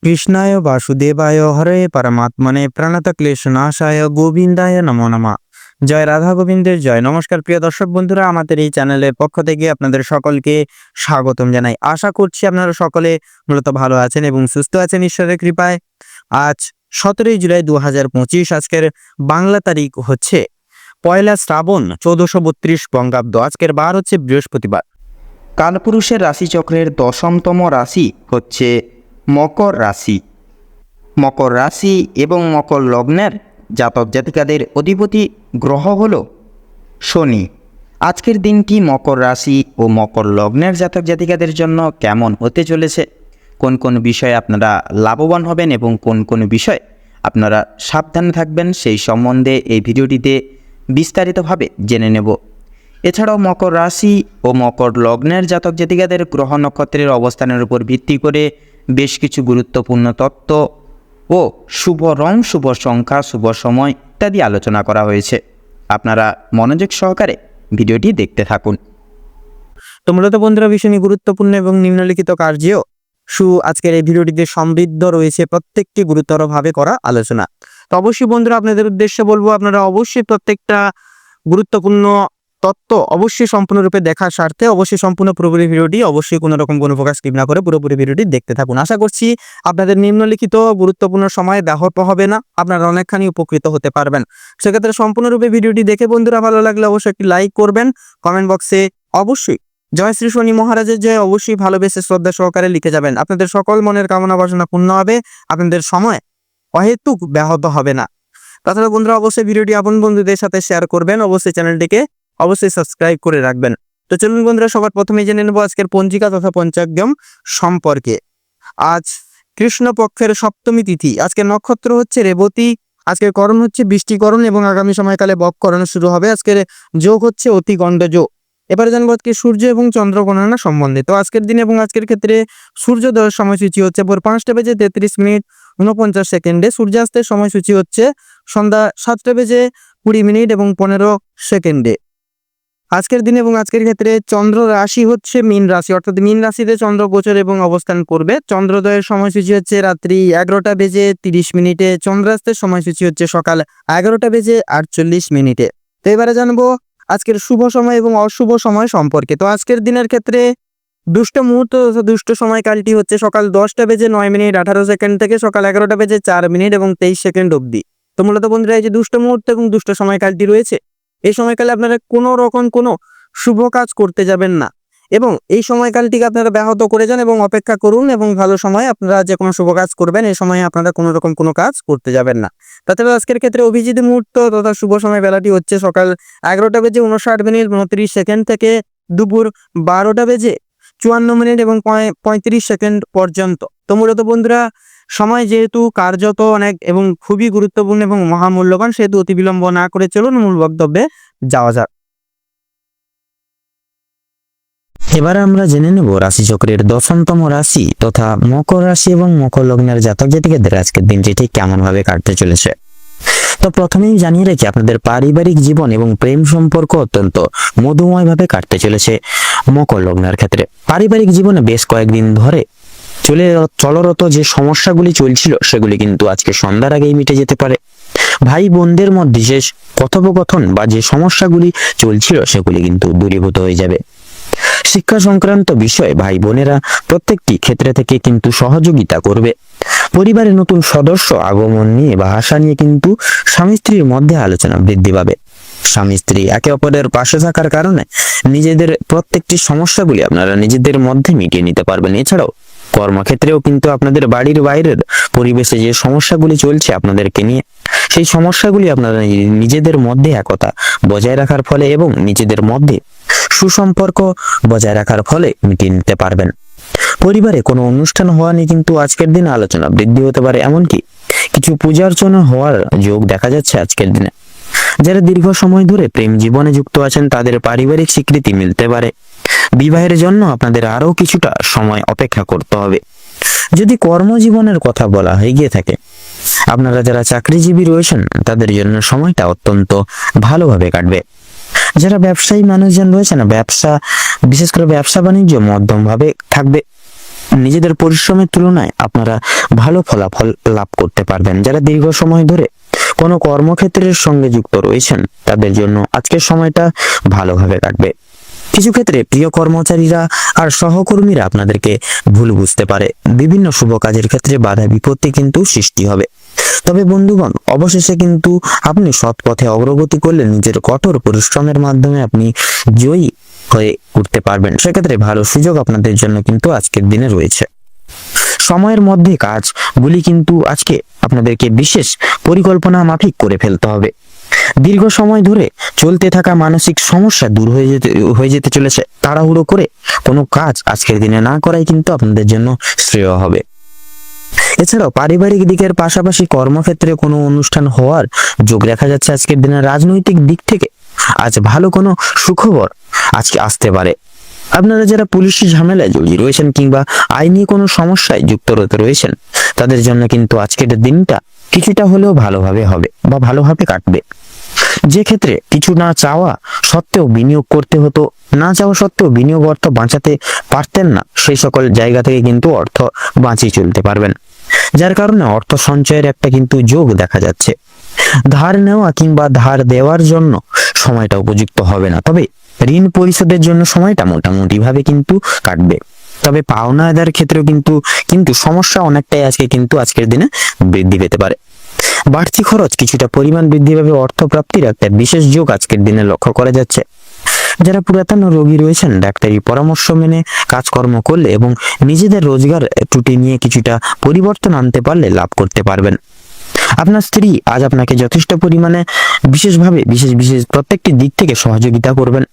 কৃষ্ণায় বাসুদেবায় হরে পরমাত্মনে প্রণতক্লেশনাশায় গোবিন্দায় নমো নমঃ। জয় রাধা গোবিন্দের জয়। নমস্কার প্রিয় দর্শক বন্ধুরা, আমাদের এই চ্যানেলের পক্ষ থেকে আপনাদের সকলকে স্বাগতম জানাই। আশা করছি আপনারা সকলে মূলত ভালো আছেন এবং সুস্থ আছেন ঈশ্বরের কৃপায়। আজ 17 জুলাই 2025, আজকের বাংলা তারিখ হচ্ছে 1 শ্রাবণ 1432 বঙ্গাব্দ। আজকের বার হচ্ছে বৃহস্পতিবার। কালপুরুষের রাশিচক্রের 10তম রাশি হচ্ছে মকর রাশি। মকর রাশি এবং মকর লগ্নের জাতক জাতিকাদের অধিপতি গ্রহ হল শনি। আজকের দিনটি মকর রাশি ও মকর লগ্নের জাতক জাতিকাদের জন্য কেমন হতে চলেছে, কোন কোন বিষয়ে আপনারা লাভবান হবেন এবং কোন কোন বিষয়ে আপনারা সাবধানে থাকবেন, সেই সম্বন্ধে এই ভিডিওটিতে বিস্তারিতভাবে জেনে নেব। এছাড়াও মকর রাশি ও মকর লগ্নের জাতক জাতিকাদের গ্রহ নক্ষত্রের অবস্থানের উপর ভিত্তি করে বেশ কিছু গুরুত্বপূর্ণ তত্ত্ব ও শুভ রং, শুভ সংখ্যা, শুভ সময় ইত্যাদি আলোচনা করা হয়েছে। আপনারা মনোযোগ সহকারে ভিডিওটি দেখতে থাকুন। তো মূলত বন্ধুরা, ভীষণই গুরুত্বপূর্ণ এবং নিম্নলিখিত কার্যেও আজকের এই ভিডিওটিতে সমৃদ্ধ রয়েছে প্রত্যেকটি গুরুতরভাবে করা আলোচনা। তো অবশ্যই বন্ধুরা, আপনাদের উদ্দেশ্যে বলবো, আপনারা অবশ্যই প্রত্যেকটা গুরুত্বপূর্ণ তত্ত্ব অবশ্যই সম্পূর্ণরূপে দেখার স্বার্থে অবশ্যই সম্পূর্ণ পুরোপুরি ভিডিওটি অবশ্যই কোনো রকম কোনো প্রকার স্কিপ না করে পুরোপুরি ভিডিওটি দেখতে থাকুন। আশা করছি আপনাদের নিম্নলিখিত গুরুত্বপূর্ণ সময় ব্যাহত হবে না, আপনারা অনেকখানি উপকৃত হতে পারবেন। সেক্ষেত্রে সম্পূর্ণরূপে ভিডিওটি দেখে বন্ধুরা ভালো লাগলে অবশ্যই একটি লাইক করবেন। কমেন্ট বক্সে অবশ্যই জয় শ্রী শনি মহারাজের জয় অবশ্যই ভালোবেসে শ্রদ্ধা সহকারে লিখে যাবেন। আপনাদের সকল মনের কামনা বাসনা পূর্ণ হবে, আপনাদের সময় অহেতুক ব্যাহত হবে না। তাছাড়া বন্ধুরা, অবশ্যই ভিডিওটি আপন বন্ধুদের সাথে শেয়ার করবেন, অবশ্যই চ্যানেলটিকে অবশ্যই সাবস্ক্রাইব করে রাখবেন। তো চলুন বন্ধুরা, সবার প্রথমে জেনে নেব আজকের পঞ্জিকা তথা পঞ্চাঙ্গম সম্পর্কে। আজ কৃষ্ণপক্ষের সপ্তমী তিথি, আজকের নক্ষত্র হচ্ছে রেবতী, আজকের করণ হচ্ছে বৃষ্টিকরণ এবং আগামী সময়কালে বককরণ শুরু হবে। আজকের যোগ হচ্ছে অতিগণ্ড যোগ। এবারে জানবো আজকে সূর্য এবং চন্দ্র গণনা সম্বন্ধে। তো আজকের দিন এবং আজকের ক্ষেত্রে সূর্যোদয়ের সময়সূচি হচ্ছে ভোর 5:33:49, সূর্যাস্তের সময়সূচি হচ্ছে সন্ধ্যা 7:20 এবং 15 আজকের দিন এবং আজকের ক্ষেত্রে চন্দ্র রাশি হচ্ছে মীন রাশি, অর্থাৎ মীন রাশিতে চন্দ্র গোচর এবং অবস্থান করবে। চন্দ্রোদয়ের সময়সূচি হচ্ছে রাত্রি 11:30, চন্দ্রাস্তের সময়সূচি হচ্ছে সকাল 11:48। তো এবারে জানবো আজকের শুভ সময় এবং অশুভ সময় সম্পর্কে। তো আজকের দিনের ক্ষেত্রে দুষ্ট মুহূর্ত দুষ্ট সময়কালটি হচ্ছে সকাল 10:09:18 থেকে সকাল 11:04 এবং 23 অবধি। তো মূলত বন্ধুরা, এই যে দুষ্ট মুহূর্ত এবং দুষ্ট সময়কালটি রয়েছে, এই সময়কালে আপনারা কোনো রকম কোনো শুভ কাজ করতে যাবেন না এবং এই সময়কালটিকে আপনারা ব্যাহত করে যান এবং অপেক্ষা করুন এবং ভালো সময় আপনারা যে কোনো শুভ কাজ করবেন, এই সময়ে আপনারা কোনো রকম কোনো কাজ করতে যাবেন না। তাছাড়া আজকের ক্ষেত্রে অভিজিৎ মুহূর্ত তথা শুভ সময় বেলাটি হচ্ছে সকাল 11:59 থেকে দুপুর 12:54 এবং 35 পর্যন্ত। তো মূলত বন্ধুরা, সময় যেহেতু কার্যত অনেক এবং খুবই গুরুত্বপূর্ণ এবং মহামূল্যবান, সেহেতু অতি বিলম্ব না করে চলুন মূল বক্তব্যে যাওয়া যাক। এবারে আমরা জেনে নেব রাশিচক্রের 10তম রাশি তথা মকর রাশি এবং মকর লগ্নের জাতক জাতিকাদের আজকের দিনটি ঠিক কেমন ভাবে কাটতে চলেছে। তো প্রথমেই জানিয়ে রাখি, আপনাদের পারিবারিক জীবন এবং প্রেম সম্পর্ক অত্যন্ত মধুময় ভাবে কাটতে চলেছে মকর লগ্নের ক্ষেত্রে। পারিবারিক জীবনে বেশ কয়েকদিন ধরে চলরত যে সমস্যাগুলি চলছিল, সেগুলি কিন্তু আজকে সন্ধ্যার আগেই মিটে যেতে পারে। ভাই বোনদের মধ্যে যে কথোপকথন বা যে সমস্যাগুলি চলছিল, সেগুলি কিন্তু দূরীভূত হয়ে যাবে। শিক্ষা সংক্রান্ত বিষয়ে ভাই বোনেরা প্রত্যেকটি ক্ষেত্রে থেকে কিন্তু সহযোগিতা করবে। পরিবারের নতুন সদস্য আগমন নিয়ে বা আশা নিয়ে কিন্তু স্বামী স্ত্রীর মধ্যে আলোচনা বৃদ্ধি পাবে। স্বামী স্ত্রী একে অপরের পাশে থাকার কারণে নিজেদের প্রত্যেকটি সমস্যাগুলি আপনারা নিজেদের মধ্যে মিটিয়ে নিতে পারবেন। এছাড়াও কর্মক্ষেত্রেও কিন্তু আপনাদের বাড়ির বাইরের পরিবেশে যে সমস্যাগুলি চলছে আপনাদেরকে নিয়ে, সেই সমস্যাগুলি আপনারা নিজেদের মধ্যে একতা বজায় রাখার ফলে এবং নিজেদের মধ্যে সুসম্পর্ক বজায় রাখার ফলে মিটিয়ে নিতে পারবেন। পরিবারে কোনো অনুষ্ঠান হওয়া নিয়ে কিন্তু আজকের দিনে আলোচনা বৃদ্ধি হতে পারে, এমনকি কিছু পূজা অর্চনা হওয়ার যোগ দেখা যাচ্ছে আজকের দিনে। যারা দীর্ঘ সময় ধরে প্রেম জীবনে যুক্ত আছেন, তাদের পারিবারিক স্বীকৃতি মিলতে পারে। বিবাহের জন্য আপনাদের আরো কিছুটা সময় অপেক্ষা করতে হবে। যদি কর্মজীবনের কথা বলা হয়ে গিয়ে থাকে, আপনারা যারা চাকরিজীবী রয়েছেন, তাদের জন্য সময়টা অত্যন্ত ভালোভাবে কাটবে। যারা ব্যবসায়ী মানুষজন রয়েছে না, বিশেষ করে ব্যবসা বাণিজ্য মধ্যম ভাবে থাকবে। নিজেদের পরিশ্রমের তুলনায় আপনারা ভালো ফলাফল লাভ করতে পারবেন। যারা দীর্ঘ সময় ধরে কোনো কর্মক্ষেত্রের সঙ্গে যুক্ত রয়েছেন তাদের জন্য আজকের সময়টা ভালোভাবে কাটবে। কিছু ক্ষেত্রে প্রিয় কর্মচারীরা আর সহকর্মীরা আপনাদেরকে ভুল বুঝতে পারে। বিভিন্ন শুভ কাজের ক্ষেত্রে বাধা বিপত্তি কিন্তু সৃষ্টি হবে। তবে বন্ধুগণ, অবশেষে কিন্তু আপনি সৎ পথে অগ্রগতি করলে নিজের কঠোর পরিশ্রমের মাধ্যমে আপনি জয়ী হয়ে উঠতে পারবেন। সেক্ষেত্রে ভালো সুযোগ আপনাদের জন্য কিন্তু আজকের দিনে রয়েছে। সময়ের মধ্যে কাজগুলি কিন্তু আজকে আপনাদেরকে বিশেষ পরিকল্পনা মাফিক করে ফেলতে হবে। দীর্ঘ সময় ধরে চলতে থাকা মানসিক সমস্যা দূর হয়ে যেতে চলেছে। তাড়াহুড়ো করে কোনো কাজ আজকের দিনে না করাই কিন্তু আপনাদের জন্য শ্রেয় হবে। এছাড়াও পারিবারিক দিকের পাশাপাশি কর্মক্ষেত্রে কোনো অনুষ্ঠান হওয়ার যোগ দেখা যাচ্ছে আজকের দিনে। রাজনৈতিক দিক থেকে আজ ভালো কোনো সুখবর আজকে আসতে পারে। আপনারা যারা পুলিশি ঝামেলায় জড়িয়ে রয়েছেন কিংবা আইনি কোনো সমস্যায় যুক্ত রয়েছেন তাদের জন্য কিন্তু আজকের দিনটা কিছুটা হলেও ভালোভাবে হবে বা ভালোভাবে কাটবে। যে ক্ষেত্রে কিছু না চাওয়া সত্ত্বেও বিনিয়োগ করতে হতো, না চাওয়া সত্ত্বেও বিনিয়োগ অর্থ বাঁচাতে পারতেন না, সেই সকল জায়গা থেকে কিন্তু অর্থ বাঁচিয়ে চলতে পারবেন। যার কারণে অর্থ সঞ্চয়ের একটা কিন্তু যোগ দেখা যাচ্ছে। ধার নেওয়া কিংবা ধার দেওয়ার জন্য সময়টা উপযুক্ত হবে না, তবে ঋণ পরিশোধের জন্য সময়টা মোটামুটি ভাবে কিন্তু কাটবে। তবে পাওনা আদায়ের ক্ষেত্রেও কিন্তু সমস্যা অনেকটাই আজকের দিনে বৃদ্ধি পেতে পারে। বাড়তি খরচ কিছুটা পরিমাণ বৃদ্ধি পাবে। অর্থ প্রাপ্তির একটা বিশেষ যোগ আজকের দিনে লক্ষ্য করা যাচ্ছে। যারা পুরাতন রোগী রয়েছেন ডাক্তারি পরামর্শ মেনে কাজকর্ম করলে এবং নিজেদের রোজগার ত্রুটি নিয়ে কিছুটা পরিবর্তন আনতে পারলে লাভ করতে পারবেন। আপনার স্ত্রী আজ আপনাকে যথেষ্ট পরিমাণে বিশেষ প্রত্যেকটি দিক থেকে সহযোগিতা করবেন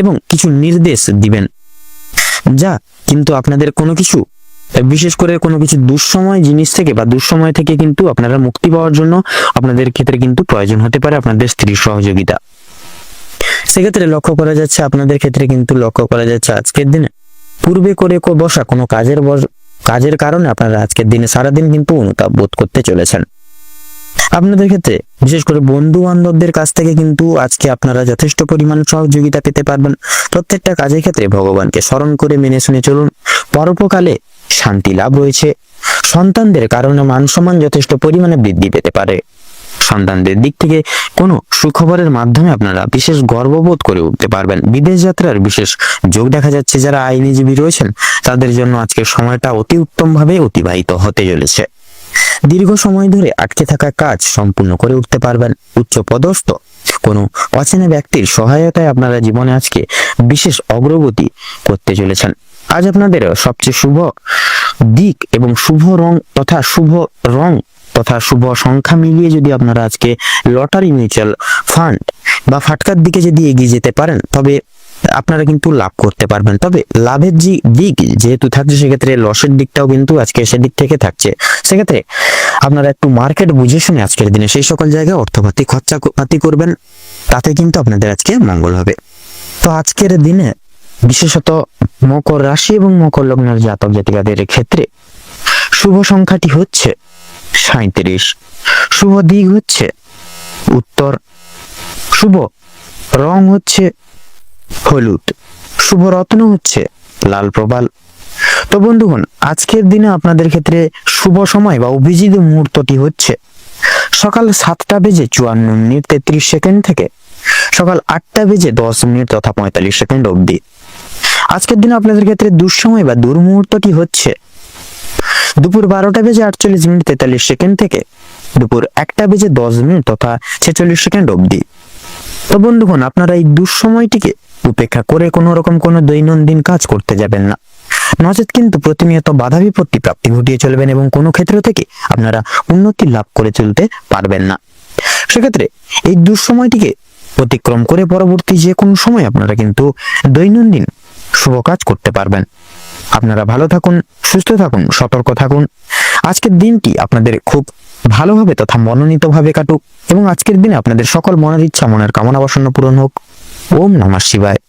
এবং কিছু নির্দেশ দিবেন, যা কিন্তু আপনাদের কোনো কিছু বিশেষ করে কোনো কিছু দুঃসময় জিনিস থেকে বা দুঃসময় থেকে কিন্তু আপনারা মুক্তি পাওয়ার জন্য আপনাদের ক্ষেত্রে কিন্তু প্রয়োজন হতে পারে আপনাদের স্ত্রীর সহযোগিতা। সেক্ষেত্রে আপনাদের ক্ষেত্রে কিন্তু লক্ষ্য করা যাচ্ছে আজকের দিনে পূর্বে করে বসা কোনো কাজের কারণে আপনারা আজকের দিনে সারাদিন কিন্তু অনুতাপ বোধ করতে চলেছেন। আপনাদের ক্ষেত্রে বিশেষ করে বন্ধু বান্ধবদের কাছ থেকে কিন্তু আজকে আপনারা যথেষ্ট পরিমাণ সহযোগিতা পেতে পারবেন। প্রত্যেকটা কাজের ক্ষেত্রে ভগবানকে স্মরণ করে মেনে শুনে চলুন। পরোপকালে শান্তি লাভ রয়েছে। সন্তানদের কারণে মান সম্মান যথেষ্ট পরিমাণে বৃদ্ধি পেতে পারে। সন্তানদের দিক থেকে কোনো সুখবরের মাধ্যমে আপনারা বিশেষ গর্ববোধ করে উঠতে পারবেন। বিদেশ যাত্রার বিশেষ যোগ দেখা যাচ্ছে। যারা আইনজীবী রয়েছেন তাদের জন্য আজকের সময়টা অতি উত্তম ভাবে অতিবাহিত হতে চলেছে। দীর্ঘ সময় ধরে আটকে থাকা কাজ সম্পূর্ণ করে উঠতে পারবেন। উচ্চ পদস্থ কোনো অচেনা ব্যক্তির সহায়তায় আপনারা জীবনে আজকে বিশেষ অগ্রগতি করতে চলেছেন। আজ আপনাদের সবচেয়ে শুভ দিক এবং শুভ রং তথা শুভ সংখ্যা মিলিয়ে যদি আপনারা আজকে লটারি, মিউচুয়াল ফান্ড বা ফাটকার দিকে যদি এগিয়ে যেতে পারেন তবে আপনারা কিন্তু লাভ করতে পারবেন। তবে লাভের যে দিক যেহেতু থাকছে সেক্ষেত্রে লসের দিকটাও কিন্তু আজকে সেদিক থেকে থাকছে। সেক্ষেত্রে আপনারা একটু মার্কেট বুঝে শুনে আজকের দিনে সেই সকল জায়গায় অর্থপাতি খরচাপাতি করবেন, তাতে কিন্তু আপনাদের আজকে মঙ্গল হবে। তো আজকের দিনে বিশেষত মকর রাশি এবং মকর লগ্নের জাতক জাতিকাদের ক্ষেত্রে শুভ সংখ্যাটি হচ্ছে 37, শুভ দিক হচ্ছে উত্তর, শুভ রং হচ্ছে হলুদ, শুভ রত্ন হচ্ছে লাল প্রবাল। তো বন্ধুগণ, আজকের দিনে আপনাদের ক্ষেত্রে শুভ সময় বা অভিজিৎ মুহূর্তটি হচ্ছে সকাল 7:54:33 থেকে সকাল 8:10 তথা 45 সেকেন্ড অবধি। আজকের দিনে আপনাদের ক্ষেত্রে দুঃসময় বা দুর্মুহূর্তটি হচ্ছে দুপুর 12:48:43 থেকে দুপুর 1:10 তথা 46 সেকেন্ড অবধি। তো বন্ধুগণ, আপনারা এই দুঃসময়টিকে উপেক্ষা করে কোনো রকম কোনো দৈনন্দিন কাজ করতে যাবেন না, নচেত কিন্তু প্রতিনিয়ত বাধা বিপত্তি প্রাপ্তি ঘটিয়ে চলবেন এবং কোনো ক্ষেত্র থেকে আপনারা উন্নতি লাভ করে চলতে পারবেন না। সেক্ষেত্রে এই দুঃসময়টিকে অতিক্রম করে পরবর্তী যে কোনো সময় আপনারা কিন্তু দৈনন্দিন শুভ কাজ করতে পারবেন। আপনারা ভালো থাকুন, সুস্থ থাকুন, সতর্ক থাকুন। আজকের দিনটি আপনাদের খুব ভালোভাবে তথা মনোনীতভাবে কাটুক এবং আজকের দিনে আপনাদের সকল মনের ইচ্ছা, মনের কামনা বাসনা পূরণ হোক। ওম নমঃ শিবায়।